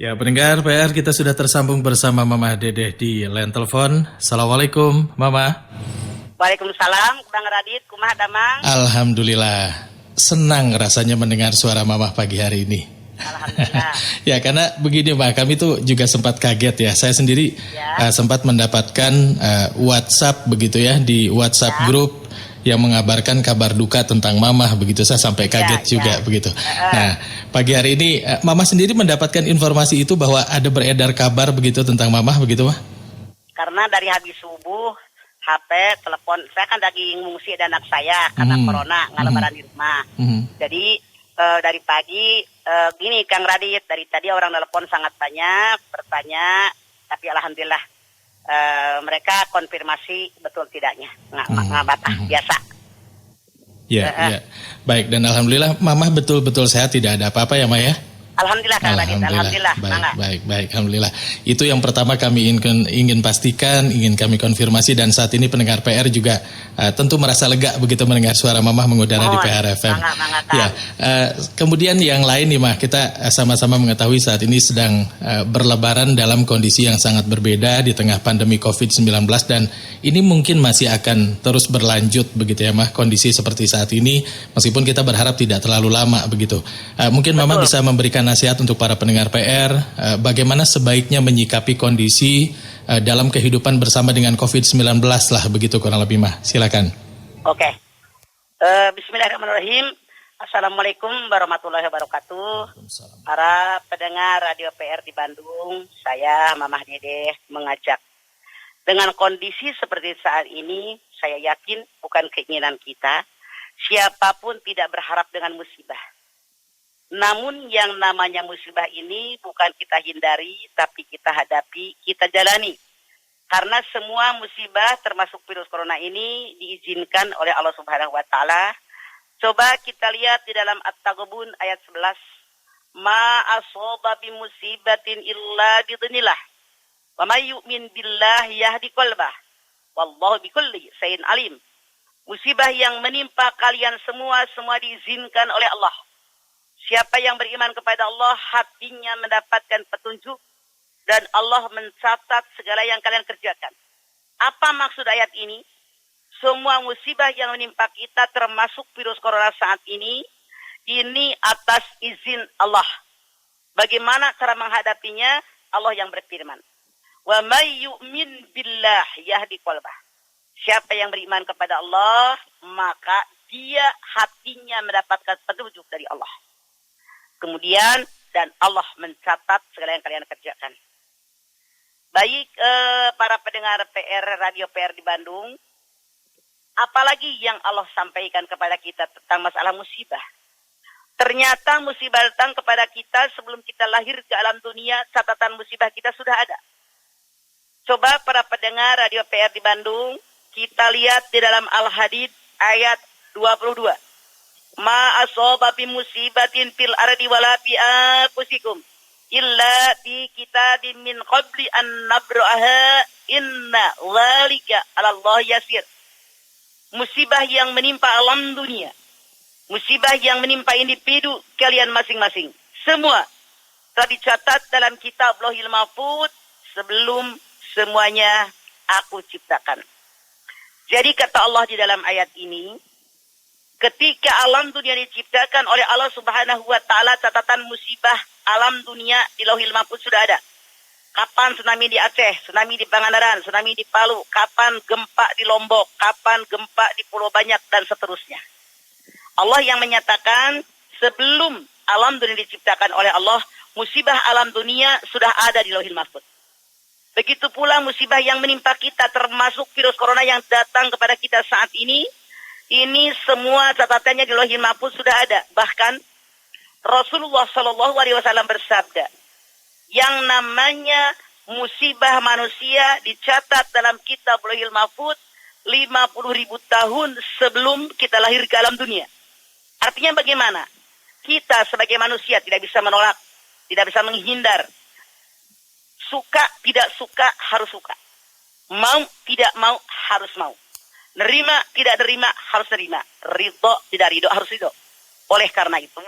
Ya, pendengar PR kita sudah tersambung bersama Mama Dedeh di line telepon. Assalamualaikum, Mama. Waalaikumsalam, Bang Radit, kumaha damang? Alhamdulillah, senang rasanya mendengar suara Mama pagi hari ini. Alhamdulillah. Ya, karena begini, Mbak, kami tuh juga sempat kaget ya. Saya sendiri sempat mendapatkan WhatsApp begitu ya, di WhatsApp grup yang mengabarkan kabar duka tentang Mama, begitu saya sampai kaget juga begitu. Nah, pagi hari ini Mama sendiri mendapatkan informasi itu bahwa ada beredar kabar begitu tentang Mama, begitu Mah? Karena dari habis subuh, HP, telepon, saya kan lagi ngungsi ada anak saya karena corona, nggak lebaran di rumah. Jadi dari pagi, gini Kang Radit, dari tadi orang telepon sangat banyak, bertanya, tapi alhamdulillah mereka konfirmasi betul tidaknya, nggak batah, biasa. Ya. Baik, dan alhamdulillah Mama betul-betul sehat, tidak ada apa-apa ya, Ma ya? Alhamdulillah, Kang Radit, alhamdulillah. Baik, alhamdulillah. Itu yang pertama kami ingin pastikan, ingin kami konfirmasi, dan saat ini pendengar PR juga tentu merasa lega begitu mendengar suara Mama mengudara di PR FM. Ya, kemudian yang lain nih Mah, kita sama-sama mengetahui saat ini sedang berlebaran dalam kondisi yang sangat berbeda di tengah pandemi COVID-19, dan ini mungkin masih akan terus berlanjut begitu ya Mah, kondisi seperti saat ini, meskipun kita berharap tidak terlalu lama begitu. Mungkin Mama bisa memberikan nasihat untuk para pendengar PR, bagaimana sebaiknya menyikapi kondisi dalam kehidupan bersama dengan COVID-19 lah, begitu kurang lebih Mah. Silakan. Oke. Bismillahirrahmanirrahim. Assalamualaikum warahmatullahi wabarakatuh. Para pendengar Radio PR di Bandung, saya Mamah Dedeh mengajak. Dengan kondisi seperti saat ini, saya yakin bukan keinginan kita, siapapun tidak berharap dengan musibah. Namun yang namanya musibah ini bukan kita hindari, tapi kita hadapi, kita jalani. Karena semua musibah termasuk virus corona ini diizinkan oleh Allah Subhanahu wa Ta'ala. Coba kita lihat di dalam At-Taghabun ayat 11. Ma asoba bi musibatin illa bidznillah. Wa may yu'min billahi yahdi qalbah. Wallahu bikulli syai'in alim. Musibah yang menimpa kalian semua diizinkan oleh Allah. Siapa yang beriman kepada Allah, hatinya mendapatkan petunjuk dan Allah mencatat segala yang kalian kerjakan. Apa maksud ayat ini? Semua musibah yang menimpa kita termasuk virus corona saat ini atas izin Allah. Bagaimana cara menghadapinya? Allah yang berfirman, "Wa may yu'min billah yahdi qalbah." Siapa yang beriman kepada Allah, maka dia hatinya mendapatkan petunjuk dari Allah. Kemudian, dan Allah mencatat segala yang kalian kerjakan. Baik para pendengar PR, Radio PR di Bandung, apalagi yang Allah sampaikan kepada kita tentang masalah musibah. Ternyata musibah datang kepada kita sebelum kita lahir ke alam dunia, catatan musibah kita sudah ada. Coba para pendengar Radio PR di Bandung, kita lihat di dalam Al-Hadid ayat 22. Ma asoba bi musibatin fil ardi wala fi anfusikum illa fi kitabim min qabli an nabraha inna dzalika 'ala Allah yasir. Musibah yang menimpa alam dunia, musibah yang menimpa individu kalian masing-masing, semua telah dicatat dalam kitab Lauhil Mahfuz sebelum semuanya aku ciptakan. Jadi kata Allah di dalam ayat ini, ketika alam dunia diciptakan oleh Allah Subhanahu wa Ta'ala, catatan musibah alam dunia di Lauhil Mahfuz sudah ada. Kapan tsunami di Aceh, tsunami di Pangandaran, tsunami di Palu, kapan gempa di Lombok, kapan gempa di Pulau Banyak, dan seterusnya. Allah yang menyatakan sebelum alam dunia diciptakan oleh Allah, musibah alam dunia sudah ada di Lauhil Mahfuz. Begitu pula musibah yang menimpa kita termasuk virus corona yang datang kepada kita saat ini semua catatannya di Lauhil Mahfuz sudah ada. Bahkan Rasulullah SAW bersabda, yang namanya musibah manusia dicatat dalam kitab Lauhil Mahfuz 50.000 tahun sebelum kita lahir ke alam dunia. Artinya bagaimana? Kita sebagai manusia tidak bisa menolak, tidak bisa menghindar. Suka tidak suka harus suka. Mau tidak mau harus mau. Nerima tidak nerima harus nerima. Ridho tidak ridho harus ridho. Oleh karena itu,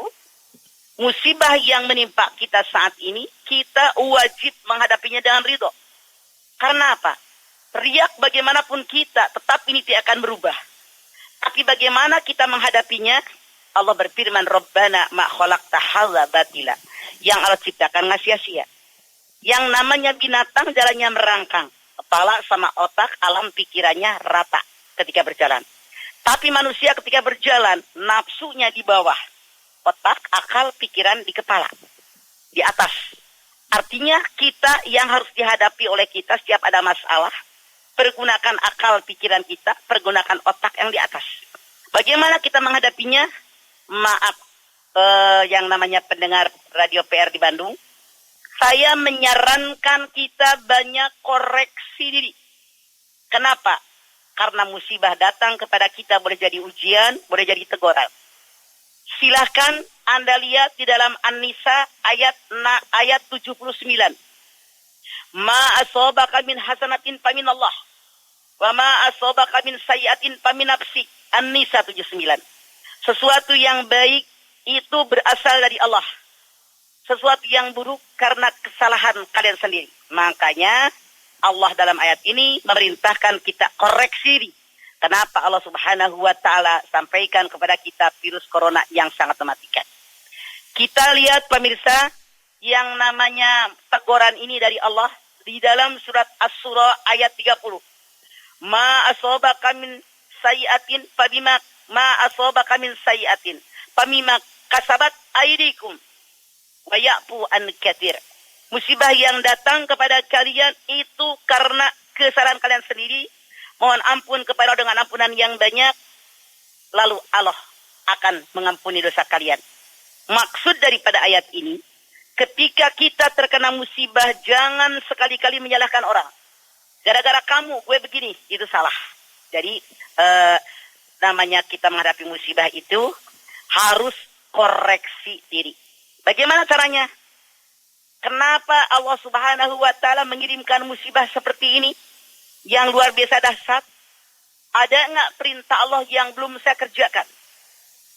Musibah yang menimpa kita saat ini, kita wajib menghadapinya dengan ridho. Karena apa? Riak bagaimanapun kita, tetap ini tidak akan berubah. Tapi bagaimana kita menghadapinya? Allah berfirman, Rabbana ma khalaqta hadza batila. Yang Allah ciptakan nggak sia-sia. Yang namanya binatang jalannya merangkang. Kepala sama otak, alam pikirannya rata ketika berjalan. Tapi manusia ketika berjalan, nafsunya di bawah. Otak, akal, pikiran di kepala. Di atas. Artinya kita yang harus dihadapi oleh kita setiap ada masalah. Pergunakan akal pikiran kita, pergunakan otak yang di atas. Bagaimana kita menghadapinya? Maaf, yang namanya pendengar Radio PR di Bandung. Saya menyarankan kita banyak koreksi diri. Kenapa? Karena musibah datang kepada kita boleh jadi ujian, boleh jadi teguran. Silahkan Anda lihat di dalam An-Nisa ayat 79. Ma asabaka min hasanatin famin Allah. Wa ma asabaka min sayyi'atin famin nafsik. An-Nisa 79. Sesuatu yang baik itu berasal dari Allah. Sesuatu yang buruk karena kesalahan kalian sendiri. Makanya Allah dalam ayat ini memerintahkan kita koreksi diri. Kenapa Allah Subhanahu wa Ta'ala sampaikan kepada kita virus corona yang sangat mematikan? Kita lihat pemirsa, yang namanya teguran ini dari Allah di dalam surat As-Surah ayat 30. Ma asabaka min sayyi'atin fabima ma asabaka min sayyi'atin famima kasabat aydikum wa ya'fu an katsir. Musibah yang datang kepada kalian itu karena kesalahan kalian sendiri. Mohon ampun kepada dengan ampunan yang banyak. Lalu Allah akan mengampuni dosa kalian. Maksud daripada ayat ini, ketika kita terkena musibah, jangan sekali-kali menyalahkan orang. Gara-gara kamu, gue begini, itu salah. Jadi, namanya kita menghadapi musibah itu harus koreksi diri. Bagaimana caranya? Kenapa Allah Subhanahu wa Ta'ala mengirimkan musibah seperti ini? Yang luar biasa dahsyat. Ada enggak perintah Allah yang belum saya kerjakan?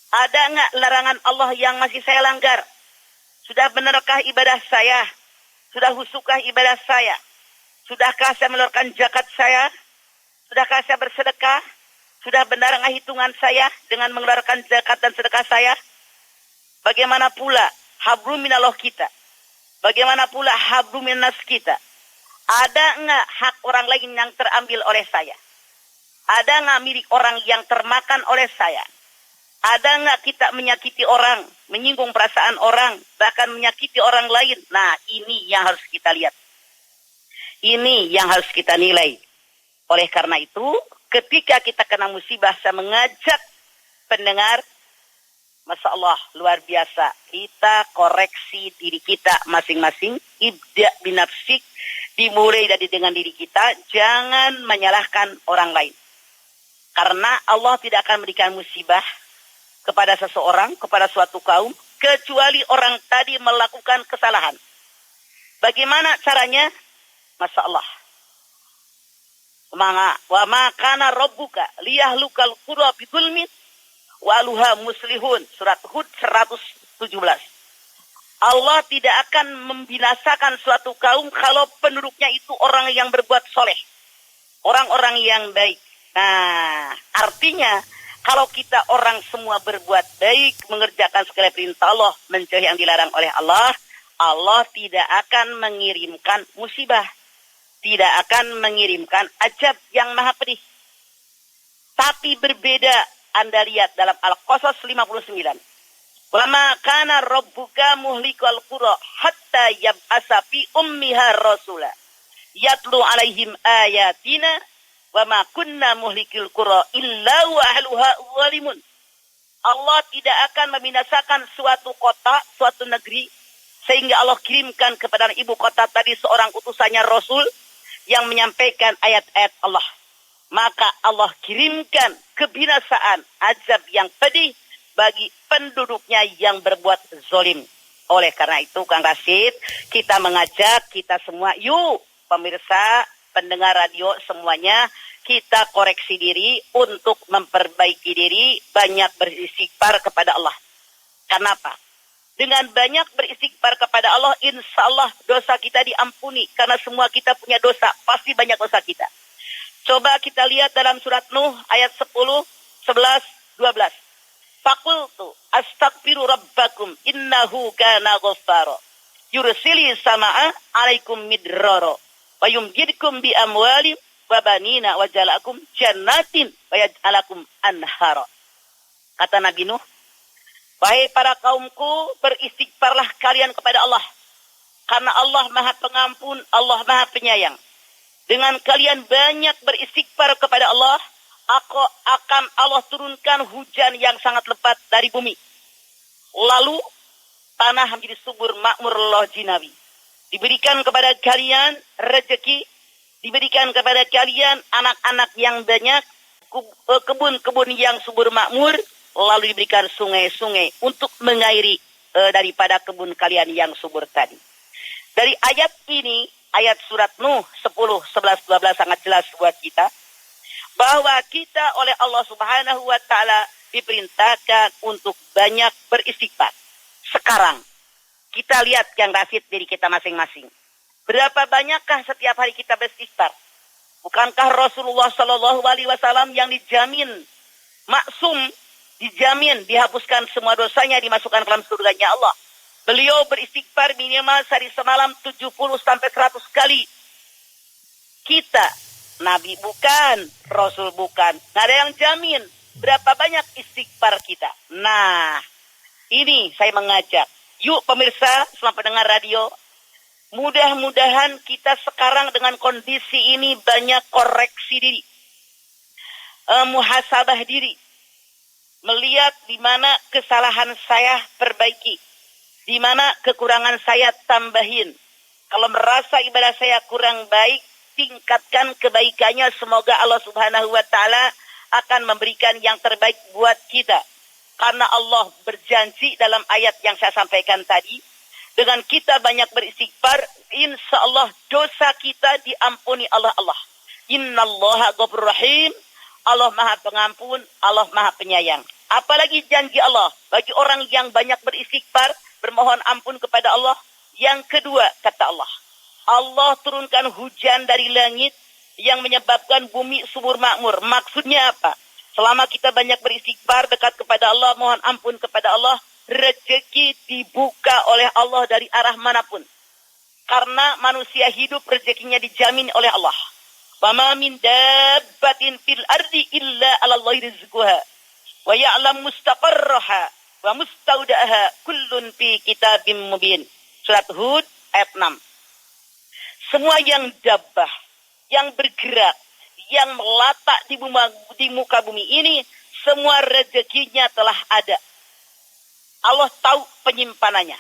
Ada enggak larangan Allah yang masih saya langgar? Sudah benarkah ibadah saya? Sudah husukkah ibadah saya? Sudahkah saya mengeluarkan zakat saya? Sudahkah saya bersedekah? Sudah benar enggak hitungan saya dengan mengeluarkan zakat dan sedekah saya? Bagaimana pula hablum minallah kita? Bagaimana pula hablum minnas kita? Ada enggak hak orang lain yang terambil oleh saya? Ada enggak milik orang yang termakan oleh saya? Ada enggak kita menyakiti orang, menyinggung perasaan orang, bahkan menyakiti orang lain? Nah, ini yang harus kita lihat. Ini yang harus kita nilai. Oleh karena itu, ketika kita kena musibah, saya mengajak pendengar, Masya Allah, luar biasa. Kita koreksi diri kita masing-masing. Ibda binafsik. Dimulai dari dengan diri kita, jangan menyalahkan orang lain. Karena Allah tidak akan memberikan musibah kepada seseorang, kepada suatu kaum, kecuali orang tadi melakukan kesalahan. Bagaimana caranya? Masya Allah. Wa ma kana rabbuka liyahlukal qura bidzulmin wa aluha muslihun. Surat Hud 117. Allah tidak akan membinasakan suatu kaum kalau penduduknya itu orang yang berbuat soleh. Orang-orang yang baik. Nah, artinya kalau kita orang semua berbuat baik, mengerjakan segala perintah Allah, mencegah yang dilarang oleh Allah, Allah tidak akan mengirimkan musibah. Tidak akan mengirimkan azab yang maha pedih. Tapi berbeda, Anda lihat dalam Al-Qasas 59. Wa ma kana rabbuka muhlikal qura hatta yab'asa fi ummiha rasula yatlu alaihim ayatina wa ma kunna muhlikil qura illa wa ahluha zalimun. Allah tidak akan membinasakan suatu kota, suatu negeri sehingga Allah kirimkan kepada ibu kota tadi seorang utusannya Rasul yang menyampaikan ayat-ayat Allah. Maka Allah kirimkan kebinasaan, azab yang pedih bagi penduduknya yang berbuat zolim. Oleh karena itu, Kang Rasid, kita mengajak kita semua, yuk pemirsa, pendengar radio semuanya, kita koreksi diri untuk memperbaiki diri, banyak beristighfar kepada Allah. Kenapa? dengan banyak beristighfar kepada Allah, insya Allah dosa kita diampuni. Karena semua kita punya dosa, pasti banyak dosa kita. Coba kita lihat dalam surat Nuh ayat 10, 11, 12. Faqultu astaghfiru rabbakum innahu kana ghaffara. Yursili sama'a alaikum midrara. Wa yumjidkum bi amwalim wa banina wa jalakum jannatin wa yaj'alakum anhara. Kata Nabi Nuh, wahai para kaumku, beristighfarlah kalian kepada Allah. Karena Allah Maha Pengampun, Allah Maha Penyayang. Dengan kalian banyak beristighfar kepada Allah, akan Allah turunkan hujan yang sangat lebat dari bumi. Lalu tanah menjadi subur makmur loh jinawi. Diberikan kepada kalian rezeki, diberikan kepada kalian anak-anak yang banyak, kebun-kebun yang subur makmur, lalu diberikan sungai-sungai untuk mengairi daripada kebun kalian yang subur tadi. Dari ayat ini, ayat surat Nuh 10, 11, 12 sangat jelas buat kita, bahwa kita oleh Allah Subhanahu wa Ta'ala diperintahkan untuk banyak beristighfar. Sekarang kita lihat yang rasid diri kita masing-masing. Berapa banyakkah setiap hari kita beristighfar? Bukankah Rasulullah Shallallahu Alaihi Wasallam yang dijamin maksum, dijamin dihapuskan semua dosanya, dimasukkan ke dalam surganya Allah? Beliau beristighfar minimal sehari semalam 70 sampai 100 kali. Kita, Nabi bukan, Rasul bukan, nggak ada yang jamin berapa banyak istighfar kita. Nah, ini saya mengajak, yuk pemirsa selama pendengar radio, mudah-mudahan kita sekarang dengan kondisi ini banyak koreksi diri, muhasabah diri, melihat di mana kesalahan saya perbaiki, di mana kekurangan saya tambahin. Kalau merasa ibadah saya kurang baik, tingkatkan kebaikannya. Semoga Allah Subhanahu wa Ta'ala akan memberikan yang terbaik buat kita. Karena Allah berjanji dalam ayat yang saya sampaikan tadi, dengan kita banyak beristighfar, insya Allah dosa kita diampuni Allah. Innallaha ghafurur rahim. Allah Maha Pengampun, Allah Maha Penyayang. Apalagi janji Allah bagi orang yang banyak beristighfar, bermohon ampun kepada Allah. Yang kedua, kata Allah, Allah turunkan hujan dari langit yang menyebabkan bumi subur makmur. Maksudnya apa? Selama kita banyak beristighfar, dekat kepada Allah, mohon ampun kepada Allah, rezeki dibuka oleh Allah dari arah manapun. Karena manusia hidup rezekinya dijamin oleh Allah. Wa ma min dabbatin fil ardi illa 'alallahi rizquha wa ya'lam mustaqarraha wa mustaudaha kullun fi kitabim mubin. Surat Hud ayat 6. Semua yang dabbah, yang bergerak, yang melatak di muka bumi ini, semua rezekinya telah ada. Allah tahu penyimpanannya.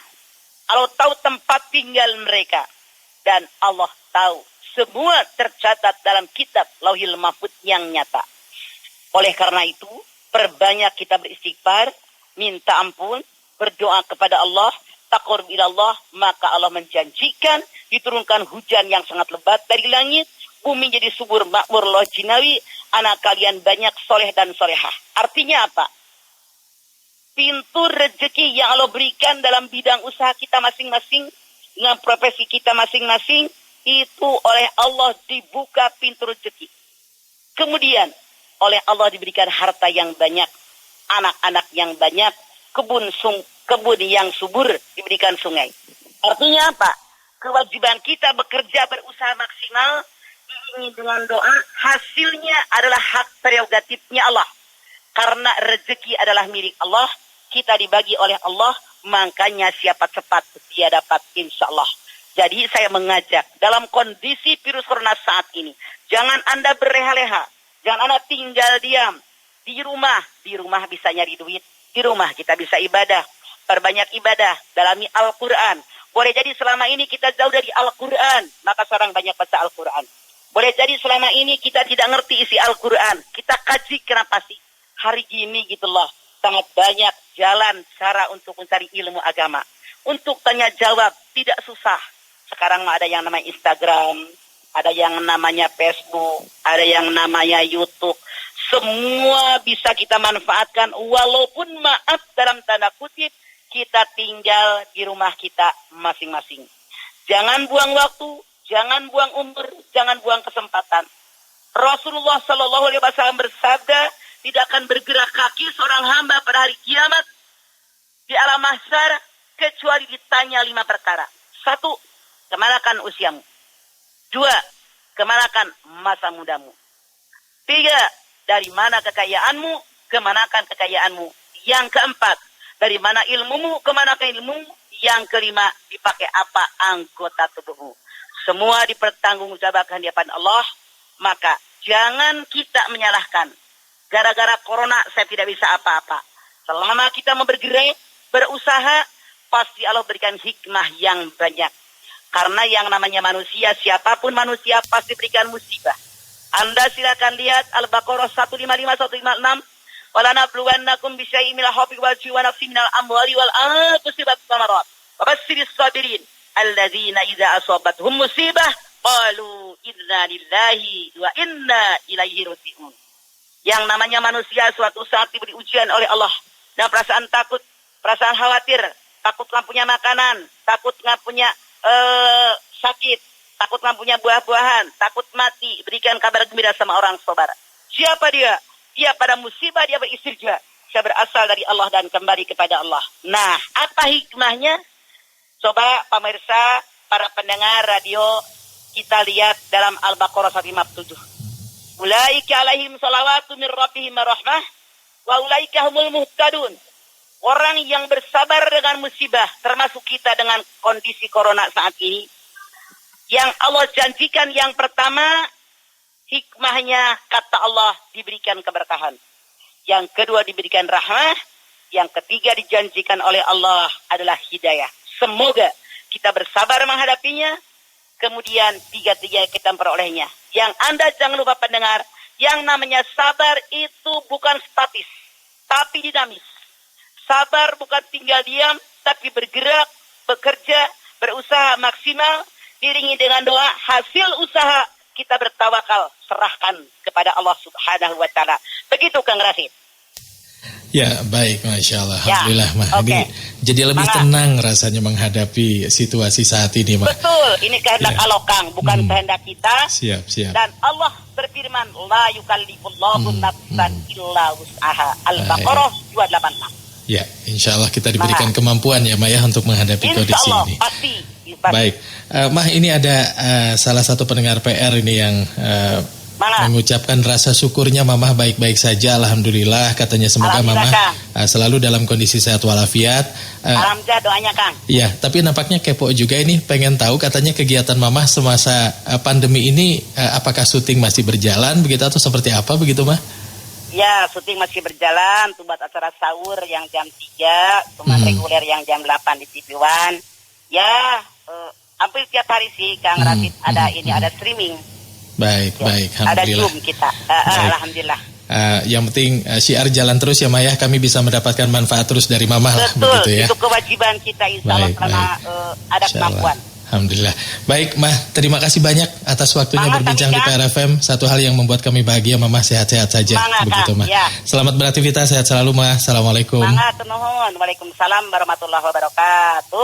Allah tahu tempat tinggal mereka. Dan Allah tahu semua tercatat dalam kitab Lauhil Mahfuz yang nyata. Oleh karena itu, perbanyak kita beristighfar, minta ampun, berdoa kepada Allah, taqarrub ila Allah, maka Allah menjanjikan diturunkan hujan yang sangat lebat dari langit, bumi jadi subur makmur loh jinawi, anak kalian banyak soleh dan solehah. Artinya apa? Pintu rezeki yang Allah berikan dalam bidang usaha kita masing-masing, dengan profesi kita masing-masing, itu oleh Allah dibuka pintu rezeki. Kemudian oleh Allah diberikan harta yang banyak, anak-anak yang banyak, kebun yang subur, diberikan sungai. Artinya apa? Kewajiban kita bekerja, berusaha maksimal, diiringi dengan doa, hasilnya adalah hak prerogatifnya Allah. Karena rezeki adalah milik Allah, kita dibagi oleh Allah, makanya siapa cepat dia dapat, insya Allah. Jadi saya mengajak, dalam kondisi virus corona saat ini, jangan Anda berleha-leha, jangan Anda tinggal diam. Di rumah bisa nyari duit, di rumah kita bisa ibadah, perbanyak ibadah, dalami Al-Quran. Boleh jadi selama ini kita jauh dari Al-Quran, maka sekarang banyak baca Al-Quran. Boleh jadi selama ini kita tidak ngerti isi Al-Quran, kita kaji kenapa sih hari gini gitu loh. Sangat banyak jalan cara untuk mencari ilmu agama. Untuk tanya jawab tidak susah. Sekarang ada yang namanya Instagram, ada yang namanya Facebook, ada yang namanya YouTube. Semua bisa kita manfaatkan, walaupun maaf dalam tanda kutip, kita tinggal di rumah kita masing-masing. Jangan buang waktu, jangan buang umur, jangan buang kesempatan. Rasulullah Shallallahu Alaihi Wasallam bersabda, tidak akan bergerak kaki seorang hamba pada hari kiamat di alam mahsyar kecuali ditanya 5 perkara. 1, kemanakan usiamu? 2, kemanakan masa mudamu? 3, dari mana kekayaanmu? Kemanakan kekayaanmu? Yang keempat, dari mana ilmumu? Kemanakan ilmumu? Yang kelima, dipakai apa anggota tubuhmu? Semua dipertanggungjawabkan di hadapan Allah. Maka jangan kita menyalahkan. Gara-gara corona saya tidak bisa apa-apa. Selama kita mau bergerak, berusaha, pasti Allah berikan hikmah yang banyak. Karena yang namanya manusia, siapapun manusia pasti berikan musibah. Anda silakan lihat Al-Baqarah 155-156. وَلَنَبْلُوَنَّكُمْ بِشَيْءٍ مِنَ الْخَوْفِ وَالْجُوعِ وَنَقْصٍ مِنَ الْأَمْوَالِ وَالْأَنفُسِ وَالثَّمَرَاتِ وَبَشِّرِ الصَّابِرِينَ الَّذِينَ إِذَا أَصَابَتْهُمْ مُصِيبَةٌ قَالُوا إِنَّا لِلَّهِ وَإِنَّا إِلَيْهِ رَاجِعُونَ. Yang namanya manusia suatu saat diberi ujian oleh Allah dan perasaan takut, perasaan khawatir, takut nggak punya makanan, takut nggak punya sakit, takut nggak punya buah-buahan, takut mati. Berikan kabar gembira sama orang saudara. Siapa dia? Dia pada musibah dia beristirja. Saya berasal dari Allah dan kembali kepada Allah. Nah, apa hikmahnya? Coba pemirsa, para pendengar radio, kita lihat dalam Al-Baqarah 157. Ulaika alaihim salawatu min rabbihim rahmah wa ulaika humul muhtadun. Orang yang bersabar dengan musibah, termasuk kita dengan kondisi corona saat ini, yang Allah janjikan yang pertama, hikmahnya kata Allah diberikan keberkahan. Yang kedua diberikan rahmah. Yang ketiga dijanjikan oleh Allah adalah hidayah. Semoga kita bersabar menghadapinya. Kemudian tiga-tiga kita memperolehnya. Yang Anda jangan lupa pendengar, yang namanya sabar itu bukan statis, tapi dinamis. Sabar bukan tinggal diam, tapi bergerak, bekerja, berusaha maksimal, diiringi dengan doa, hasil usaha kita bertawakal, serahkan kepada Allah Subhanahu wa Ta'ala. Begitu Kang Rasid. Ya, baik, Masya Allah. Alhamdulillah, Mah. Okay. Ini jadi lebih tenang rasanya menghadapi situasi saat ini, Mah. Betul, ini kehendak Allah, Kang, bukan kehendak kita. Siap. Dan Allah berfirman, la yukallifullahu nafsan illa wus'aha. Al-Baqarah 286. Ya, insya Allah kita diberikan kemampuan ya, Mah, ya, untuk menghadapi kondisi ini. Pasti. Baik, Mah, ini ada salah satu pendengar PR ini yang mengucapkan rasa syukurnya Mamah baik-baik saja, alhamdulillah, katanya semoga Mamah selalu dalam kondisi sehat walafiat. Alhamdulillah doanya Kang. Iya, tapi nampaknya kepo juga ini, pengen tahu katanya kegiatan Mamah semasa pandemi ini, apakah syuting masih berjalan begitu atau seperti apa begitu, Mah? Ya, syuting masih berjalan, buat acara sahur yang jam 3, cuma reguler yang jam 8 di TV One. Ya, hampir tiap hari sih Kang Rasid ada ada streaming. Baik, alhamdulillah. Ada Zoom kita. Alhamdulillah. Yang penting syiar jalan terus ya, Maya, kami bisa mendapatkan manfaat terus dari Mamah lah, begitu ya. Itu kewajiban kita insya Allah karena ada kemampuan. Alhamdulillah. Baik, Mah, terima kasih banyak atas waktunya berbincang di PRFM. Satu hal yang membuat kami bahagia, Mamah sehat-sehat saja. Begitu, Mah. Ya. Selamat beraktivitas, sehat selalu, Mah. Assalamualaikum. Waalaikumsalam warahmatullahi wabarakatuh.